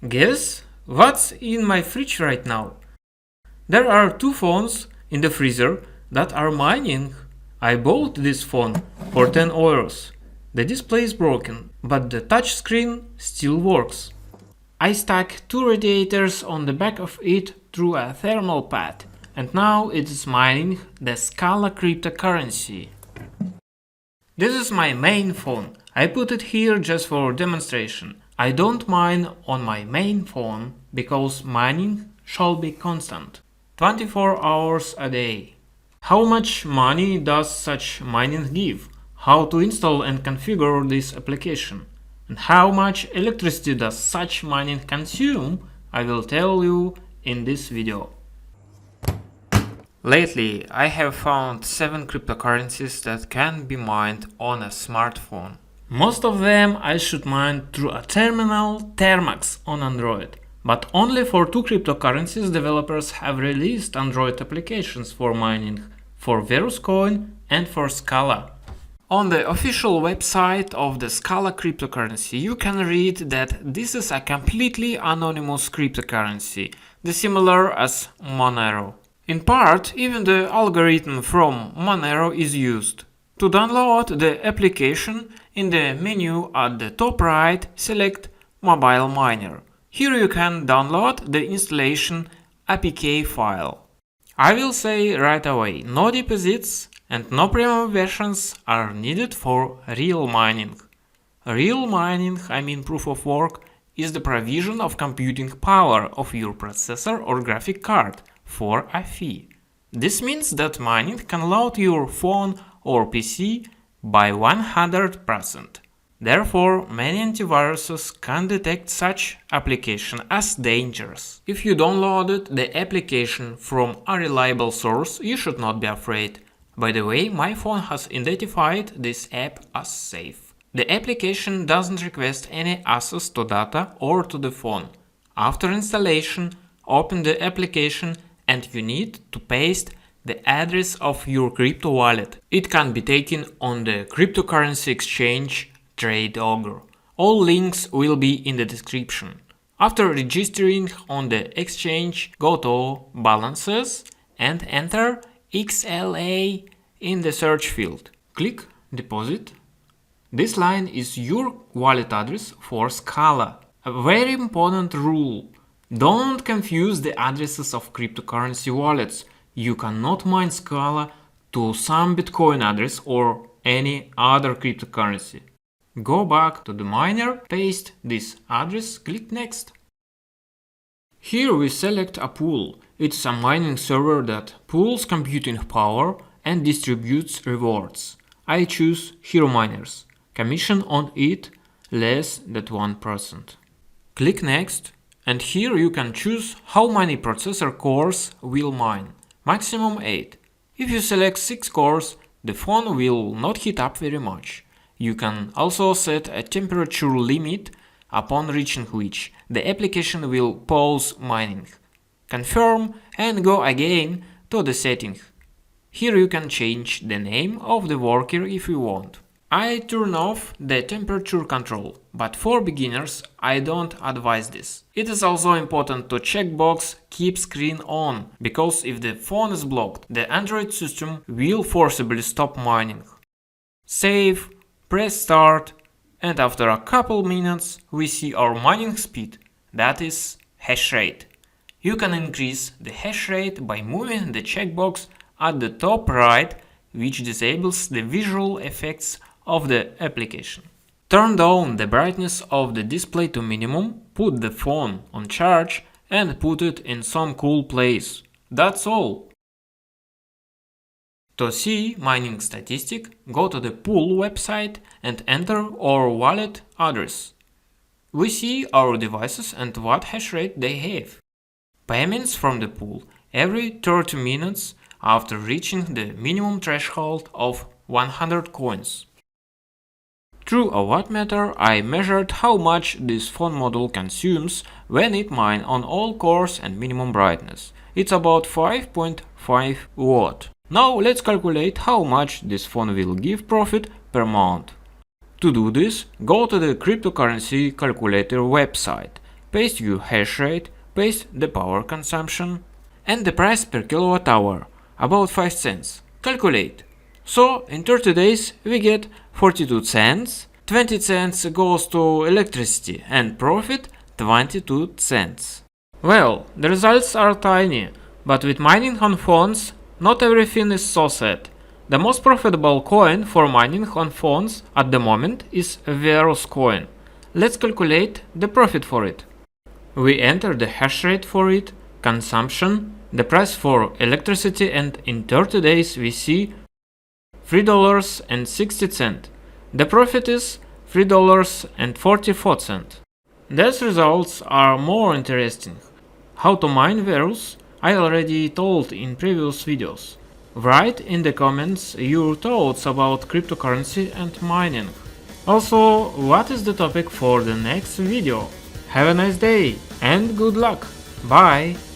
Guess what's in my fridge right now? There are two phones in the freezer that are mining. I bought this phone for 10 euros. The display is broken, but the touchscreen still works. I stuck two radiators on the back of it through a thermal pad, and now it is mining the Scala cryptocurrency. This is my main phone. I put it here just for demonstration. I don't mine on my main phone because mining shall be constant, 24 hours a day. How much money does such mining give? How to install and configure this application? And how much electricity does such mining consume? I will tell you in this video. Lately, I have found 7 cryptocurrencies that can be mined on a smartphone. Most of them I should mine through a terminal Termax on Android, but only for 2 cryptocurrencies developers have released Android applications for mining, for Verus Coin and for Scala. On the official website of the Scala cryptocurrency, you can read that this is a completely anonymous cryptocurrency, dissimilar as Monero. In part, even the algorithm from Monero is used. To download the application, in the menu at the top right, select Mobile Miner. Here you can download the installation APK file. I will say right away, no deposits and no premium versions are needed for real mining. Real mining, I mean proof of work, is the provision of computing power of your processor or graphic card for a fee. This means that mining can load your phone or PC by 100%. Therefore, many antiviruses can detect such application as dangerous. If you downloaded the application from a reliable source, you should not be afraid. By the way, my phone has identified this app as safe. The application doesn't request any access to data or to the phone. After installation, open the application and you need to paste the address of your crypto wallet. It can be taken on the cryptocurrency exchange TradeOgre. All links will be in the description. After registering on the exchange, go to Balances and enter XLA in the search field. Click Deposit. This line is your wallet address for Scala. A very important rule. Don't confuse the addresses of cryptocurrency wallets. You cannot mine Scala to some Bitcoin address or any other cryptocurrency. Go back to the miner, paste this address, click Next. Here we select a pool. It's a mining server that pools computing power and distributes rewards. I choose Hero Miners. Commission on it less than 1%. Click Next, and here you can choose how many processor cores will mine. Maximum 8. If you select 6 cores, the phone will not heat up very much. You can also set a temperature limit upon reaching which the application will pause mining. Confirm and go again to the setting. Here you can change the name of the worker if you want. I turn off the temperature control, but for beginners I don't advise this. It is also important to check box Keep Screen On, because if the phone is blocked, the Android system will forcibly stop mining. Save, press Start, and after a couple minutes we see our mining speed, that is hash rate. You can increase the hash rate by moving the checkbox at the top right, which disables the visual effects of the application. Turn down the brightness of the display to minimum, put the phone on charge and put it in some cool place. That's all. To see mining statistic, go to the pool website and enter our wallet address. We see our devices and what hash rate they have. Payments from the pool every 30 minutes after reaching the minimum threshold of 100 coins. Through a wattmeter, I measured how much this phone model consumes when it mines on all cores and minimum brightness. It's about 5.5 watt. Now let's calculate how much this phone will give profit per month. To do this, go to the cryptocurrency calculator website. paste your hash rate, paste the power consumption, and the price per kilowatt hour, about 5 cents. Calculate. So in 30 days we get 42 cents, 20 cents goes to electricity and profit 22 cents. Well, the results are tiny, but with mining on phones, not everything is so sad. The most profitable coin for mining on phones at the moment is Verus Coin. Let's calculate the profit for it. We enter the hash rate for it, consumption, the price for electricity, and in 30 days we see $3.60. The profit is $3.44. These results are more interesting. How to mine Verus I already told in previous videos. Write in the comments your thoughts about cryptocurrency and mining. Also, what is the topic for the next video? Have a nice day and good luck. Bye!